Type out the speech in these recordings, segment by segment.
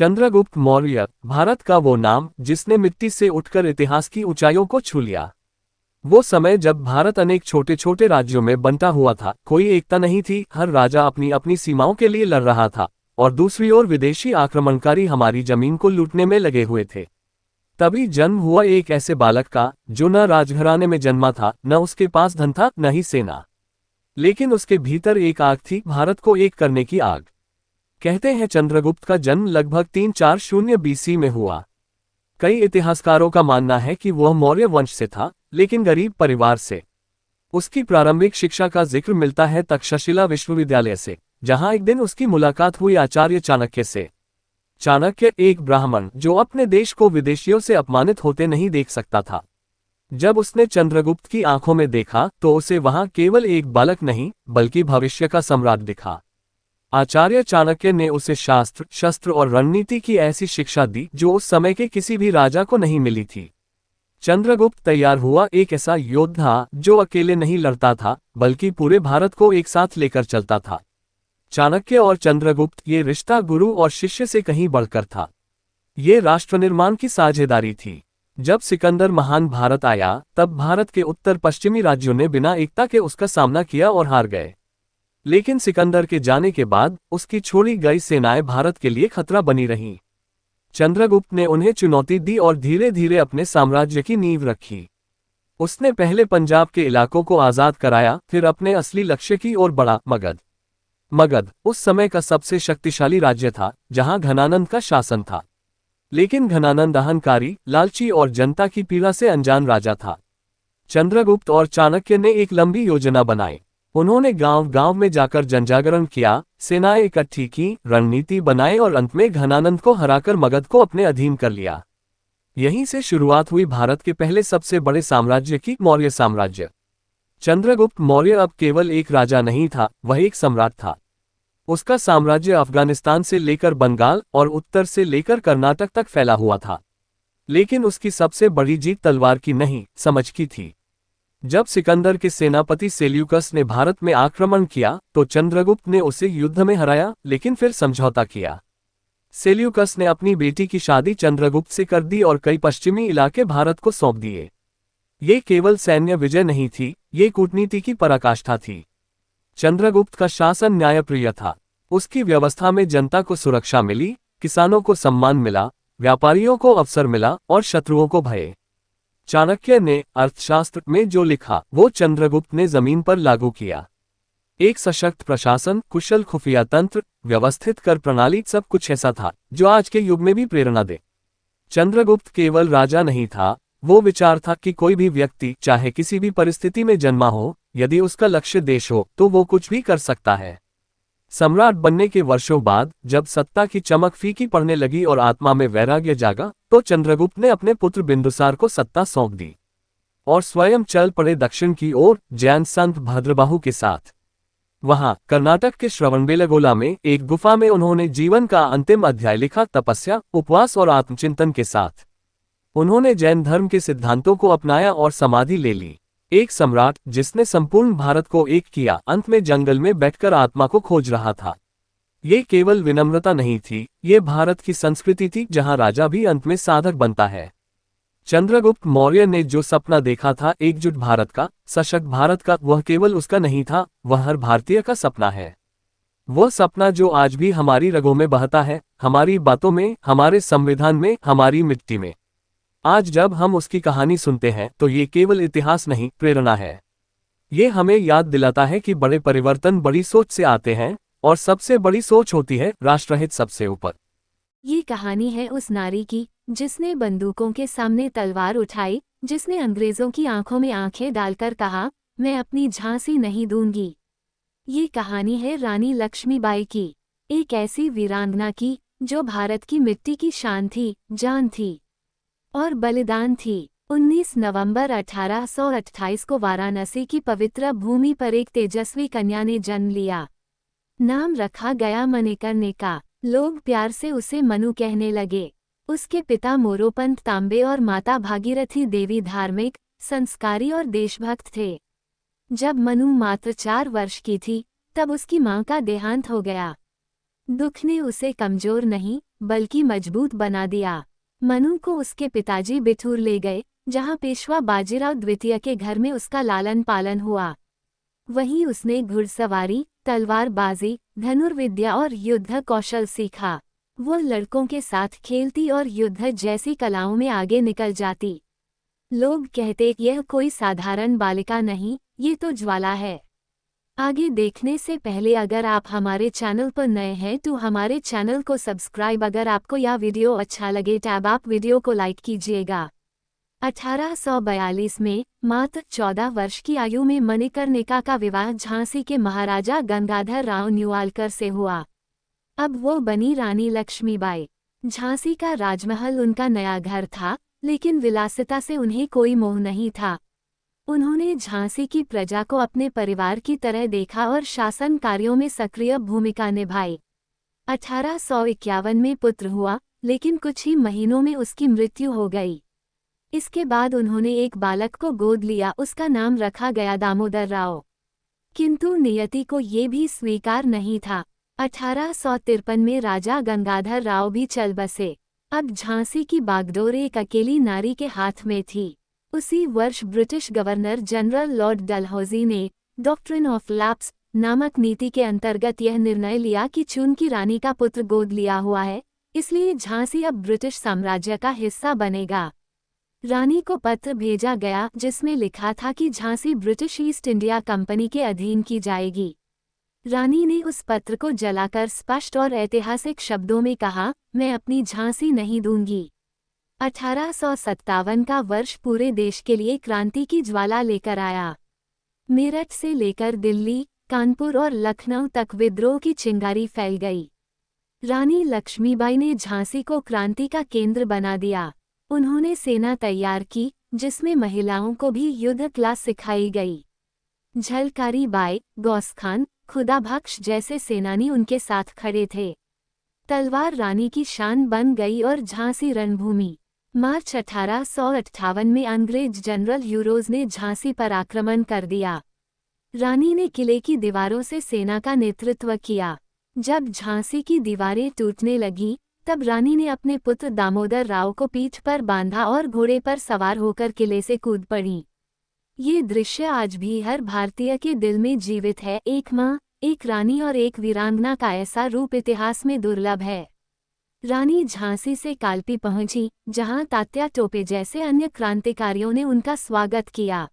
चंद्रगुप्त मौर्य, भारत का वो नाम जिसने मिट्टी से उठकर इतिहास की ऊंचाइयों को छू लिया। वो समय जब भारत अनेक छोटे छोटे राज्यों में बंटा हुआ था, कोई एकता नहीं थी, हर राजा अपनी अपनी सीमाओं के लिए लड़ रहा था और दूसरी ओर विदेशी आक्रमणकारी हमारी जमीन को लूटने में लगे हुए थे। तभी जन्म हुआ एक ऐसे बालक का जो न राजघराने में जन्मा था, न उसके पास धन था, न ही सेना, लेकिन उसके भीतर एक आग थी, भारत को एक करने की आग। कहते हैं चंद्रगुप्त का जन्म लगभग 340 बीसी में हुआ। कई इतिहासकारों का मानना है कि वह मौर्य वंश से था, लेकिन गरीब परिवार से। उसकी प्रारंभिक शिक्षा का जिक्र मिलता है तक्षशिला विश्वविद्यालय से, जहां एक दिन उसकी मुलाकात हुई आचार्य चाणक्य से। चाणक्य एक ब्राह्मण जो अपने देश को विदेशियों से अपमानित होते नहीं देख सकता था। जब उसने चंद्रगुप्त की आंखों में देखा तो उसे वहां केवल एक बालक नहीं बल्कि भविष्य का सम्राट दिखा। आचार्य चाणक्य ने उसे शास्त्र, शस्त्र और रणनीति की ऐसी शिक्षा दी जो उस समय के किसी भी राजा को नहीं मिली थी। चंद्रगुप्त तैयार हुआ एक ऐसा योद्धा जो अकेले नहीं लड़ता था बल्कि पूरे भारत को एक साथ लेकर चलता था। चाणक्य और चंद्रगुप्त ये रिश्ता गुरु और शिष्य से कहीं बढ़कर था। ये राष्ट्र निर्माण की साझेदारी थी। जब सिकंदर महान भारत आया तब भारत के उत्तर पश्चिमी राज्यों ने बिना एकता के उसका सामना किया और हार गए। लेकिन सिकंदर के जाने के बाद उसकी छोड़ी गई सेनाएं भारत के लिए खतरा बनी रहीं। चंद्रगुप्त ने उन्हें चुनौती दी और धीरे धीरे अपने साम्राज्य की नींव रखी। उसने पहले पंजाब के इलाकों को आजाद कराया, फिर अपने असली लक्ष्य की ओर बढ़ा, मगध। मगध उस समय का सबसे शक्तिशाली राज्य था, जहां घनानंद का शासन था। लेकिन घनानंद अहंकारी, लालची और जनता की पीड़ा से अनजान राजा था। चंद्रगुप्त और चाणक्य ने एक लंबी योजना बनाई। उन्होंने गांव गांव में जाकर जनजागरण किया, सेनाएं इकट्ठी की, रणनीति बनाए और अंत में घनानंद को हराकर मगध को अपने अधीन कर लिया। यहीं से शुरुआत हुई भारत के पहले सबसे बड़े साम्राज्य की, मौर्य साम्राज्य। चंद्रगुप्त मौर्य अब केवल एक राजा नहीं था, वह एक सम्राट था। उसका साम्राज्य अफगानिस्तान से लेकर बंगाल और उत्तर से लेकर कर्नाटक तक फैला हुआ था। लेकिन उसकी सबसे बड़ी जीत तलवार की नहीं, समझ की थी। जब सिकंदर के सेनापति सेल्यूकस ने भारत में आक्रमण किया तो चंद्रगुप्त ने उसे युद्ध में हराया, लेकिन फिर समझौता किया। सेल्यूकस ने अपनी बेटी की शादी चंद्रगुप्त से कर दी और कई पश्चिमी इलाके भारत को सौंप दिए। ये केवल सैन्य विजय नहीं थी, ये कूटनीति की पराकाष्ठा थी। चंद्रगुप्त का शासन न्यायप्रिय था। उसकी व्यवस्था में जनता को सुरक्षा मिली, किसानों को सम्मान मिला, व्यापारियों को अवसर मिला और शत्रुओं को भय। चाणक्य ने अर्थशास्त्र में जो लिखा वो चंद्रगुप्त ने जमीन पर लागू किया। एक सशक्त प्रशासन, कुशल खुफिया तंत्र, व्यवस्थित कर प्रणाली, सब कुछ ऐसा था जो आज के युग में भी प्रेरणा दे। चंद्रगुप्त केवल राजा नहीं था, वो विचार था कि कोई भी व्यक्ति चाहे किसी भी परिस्थिति में जन्मा हो, यदि उसका लक्ष्य देश हो तो वो कुछ भी कर सकता है। सम्राट बनने के वर्षों बाद जब सत्ता की चमक फीकी पड़ने लगी और आत्मा में वैराग्य जागा तो चंद्रगुप्त ने अपने पुत्र बिंदुसार को सत्ता सौंप दी और स्वयं चल पड़े दक्षिण की ओर, जैन संत भद्रबाहु के साथ। वहां कर्नाटक के श्रवणबेलगोला में एक गुफा में उन्होंने जीवन का अंतिम अध्याय लिखा, तपस्या, उपवास और आत्मचिंतन के साथ। उन्होंने जैन धर्म के सिद्धांतों को अपनाया और समाधि ले ली। एक सम्राट जिसने संपूर्ण भारत को एक किया, अंत में जंगल में बैठकर आत्मा को खोज रहा था। ये केवल विनम्रता नहीं थी, ये भारत की संस्कृति थी जहां राजा भी अंत में साधक बनता है। चंद्रगुप्त मौर्य ने जो सपना देखा था एकजुट भारत का, सशक्त भारत का, वह केवल उसका नहीं था, वह हर भारतीय का सपना है। वह सपना जो आज भी हमारी रगों में बहता है, हमारी बातों में, हमारे संविधान में, हमारी मिट्टी में। आज जब हम उसकी कहानी सुनते हैं तो ये केवल इतिहास नहीं, प्रेरणा है। ये हमें याद दिलाता है कि बड़े परिवर्तन बड़ी सोच से आते हैं और सबसे बड़ी सोच होती है राष्ट्रहित सबसे ऊपर। ये कहानी है उस नारी की जिसने बंदूकों के सामने तलवार उठाई, जिसने अंग्रेजों की आंखों में आंखें डालकर कहा, मैं अपनी झांसी नहीं दूंगी। ये कहानी है रानी लक्ष्मीबाई की, एक ऐसी वीरांगना की जो भारत की मिट्टी की शान थी, जान थी और बलिदान थी। 19 नवंबर 1828 को वाराणसी की पवित्र भूमि पर एक तेजस्वी कन्या ने जन्म लिया। नाम रखा गया मणिकर्णिका का। लोग प्यार से उसे मनु कहने लगे। उसके पिता मोरोपंत तांबे और माता भागीरथी देवी धार्मिक, संस्कारी और देशभक्त थे। जब मनु मात्र 4 वर्ष की थी तब उसकी मां का देहांत हो गया। दुख ने उसे कमजोर नहीं बल्कि मजबूत बना दिया। मनु को उसके पिताजी बिठूर ले गए, जहां पेशवा बाजीराव द्वितीय के घर में उसका लालन पालन हुआ। वहीं उसने घुड़सवारी, तलवारबाजी, धनुर्विद्या और युद्ध कौशल सीखा। वो लड़कों के साथ खेलती और युद्ध जैसी कलाओं में आगे निकल जाती। लोग कहते यह कोई साधारण बालिका नहीं, ये तो ज्वाला है। आगे देखने से पहले अगर आप हमारे चैनल पर नए हैं तो हमारे चैनल को सब्सक्राइब। अगर आपको यह वीडियो अच्छा लगे तब आप वीडियो को लाइक कीजिएगा। 1842 में मात्र 14 वर्ष की आयु में मणिकर्णिका का विवाह झांसी के महाराजा गंगाधर राव न्यूआलकर से हुआ। अब वो बनी रानी लक्ष्मीबाई। झांसी का राजमहल उनका नया घर था, लेकिन विलासिता से उन्हें कोई मोह नहीं था। उन्होंने झांसी की प्रजा को अपने परिवार की तरह देखा और शासन कार्यों में सक्रिय भूमिका निभाई। 1851 में पुत्र हुआ, लेकिन कुछ ही महीनों में उसकी मृत्यु हो गई। इसके बाद उन्होंने एक बालक को गोद लिया, उसका नाम रखा गया दामोदर राव। किंतु नियति को ये भी स्वीकार नहीं था। 1853 में राजा गंगाधर राव भी चल बसे। अब झांसी की बागडोर एक अकेली नारी के हाथ में थी। उसी वर्ष British governor general Lord Dalhousie ने डॉक्ट्रिन ऑफ लैप्स नामक नीति के अंतर्गत यह निर्णय लिया कि चुन की रानी का पुत्र गोद लिया हुआ है, इसलिए झांसी अब ब्रिटिश साम्राज्य का हिस्सा बनेगा। रानी को पत्र भेजा गया जिसमें लिखा था कि Jhansi British east India company के अधीन की जाएगी। रानी ने उस पत्र को जलाकर स्पष्ट और ऐतिहासिक शब्दों में कहा, मैं अपनी झांसी नहीं दूंगी। 1857 का वर्ष पूरे देश के लिए क्रांति की ज्वाला लेकर आया। मेरठ से लेकर दिल्ली, कानपुर और लखनऊ तक विद्रोह की चिंगारी फैल गई। रानी लक्ष्मीबाई ने झांसी को क्रांति का केंद्र बना दिया। उन्होंने सेना तैयार की, जिसमें महिलाओं को भी युद्ध कला सिखाई गई। झलकारी बाई, गौस खान, खुदाबख्श जैसे सेनानी उनके साथ खड़े थे। तलवार रानी की शान बन गई और झांसी रणभूमि। मार्च 1858 में अंग्रेज जनरल ह्यूरोज ने झांसी पर आक्रमण कर दिया। रानी ने किले की दीवारों से सेना का नेतृत्व किया। जब झांसी की दीवारें टूटने लगीं, तब रानी ने अपने पुत्र दामोदर राव को पीठ पर बांधा और घोड़े पर सवार होकर किले से कूद पड़ी। ये दृश्य आज भी हर भारतीय के दिल में जीवित है। एक माँ, एक रानी और एक वीरांगना का ऐसा रूप इतिहास में दुर्लभ है। रानी झांसी से कालपी पहुंची, जहां तात्या टोपे जैसे अन्य क्रांतिकारियों ने उनका स्वागत किया।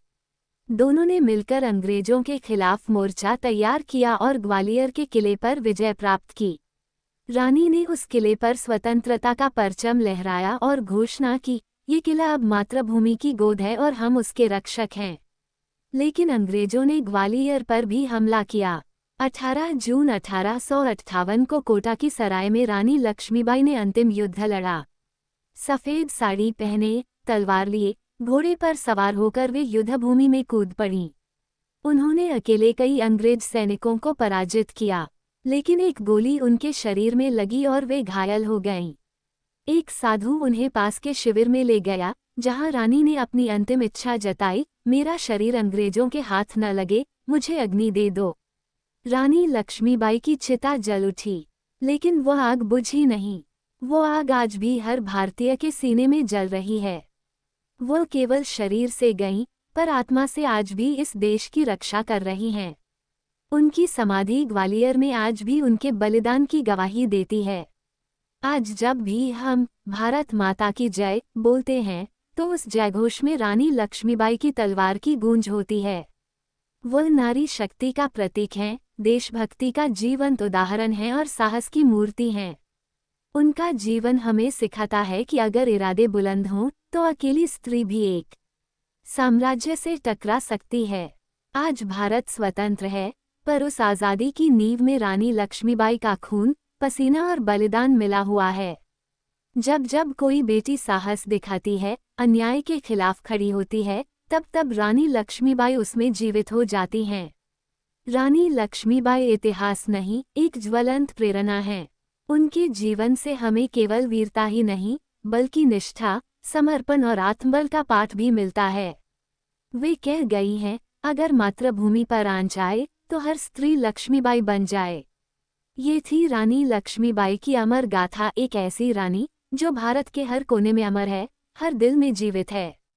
दोनों ने मिलकर अंग्रेजों के खिलाफ मोर्चा तैयार किया और ग्वालियर के किले पर विजय प्राप्त की। रानी ने उस किले पर स्वतंत्रता का परचम लहराया और घोषणा की, ये किला अब मातृभूमि की गोद है और हम उसके रक्षक हैं। लेकिन अंग्रेजों ने ग्वालियर पर भी हमला किया। 18 जून 1858 को कोटा की सराय में रानी लक्ष्मीबाई ने अंतिम युद्ध लड़ा। सफ़ेद साड़ी पहने, तलवार लिए, घोड़े पर सवार होकर वे युद्धभूमि में कूद पड़ीं। उन्होंने अकेले कई अंग्रेज सैनिकों को पराजित किया, लेकिन एक गोली उनके शरीर में लगी और वे घायल हो गईं। एक साधु उन्हें पास के शिविर में ले गया, जहां रानी ने अपनी अंतिम इच्छा जताई, मेरा शरीर अंग्रेजों के हाथ न लगे, मुझे अग्नि दे दो। रानी लक्ष्मीबाई की चिता जल उठी, लेकिन वह आग बुझी नहीं। वो आग आज भी हर भारतीय के सीने में जल रही है। वो केवल शरीर से गईं, पर आत्मा से आज भी इस देश की रक्षा कर रही हैं। उनकी समाधि ग्वालियर में आज भी उनके बलिदान की गवाही देती है। आज जब भी हम भारत माता की जय बोलते हैं, तो उस जयघोष में रानी लक्ष्मीबाई की तलवार की गूंज होती है। वह नारी शक्ति का प्रतीक हैं, देशभक्ति का जीवंत उदाहरण है और साहस की मूर्ति हैं। उनका जीवन हमें सिखाता है कि अगर इरादे बुलंद हों, तो अकेली स्त्री भी एक साम्राज्य से टकरा सकती है। आज भारत स्वतंत्र है, पर उस आज़ादी की नींव में रानी लक्ष्मीबाई का खून, पसीना और बलिदान मिला हुआ है। जब जब कोई बेटी साहस दिखाती है, अन्याय के खिलाफ खड़ी होती है, तब तब रानी लक्ष्मीबाई उसमें जीवित हो जाती हैं। रानी लक्ष्मीबाई इतिहास नहीं, एक ज्वलंत प्रेरणा है। उनके जीवन से हमें केवल वीरता ही नहीं, बल्कि निष्ठा, समर्पण और आत्मबल का पाठ भी मिलता है। वे कह गई हैं, अगर मातृभूमि पर आन जाए, तो हर स्त्री लक्ष्मीबाई बन जाए। ये थी रानी लक्ष्मीबाई की अमर गाथा, एक ऐसी रानी जो भारत के हर कोने में अमर है, हर दिल में जीवित है।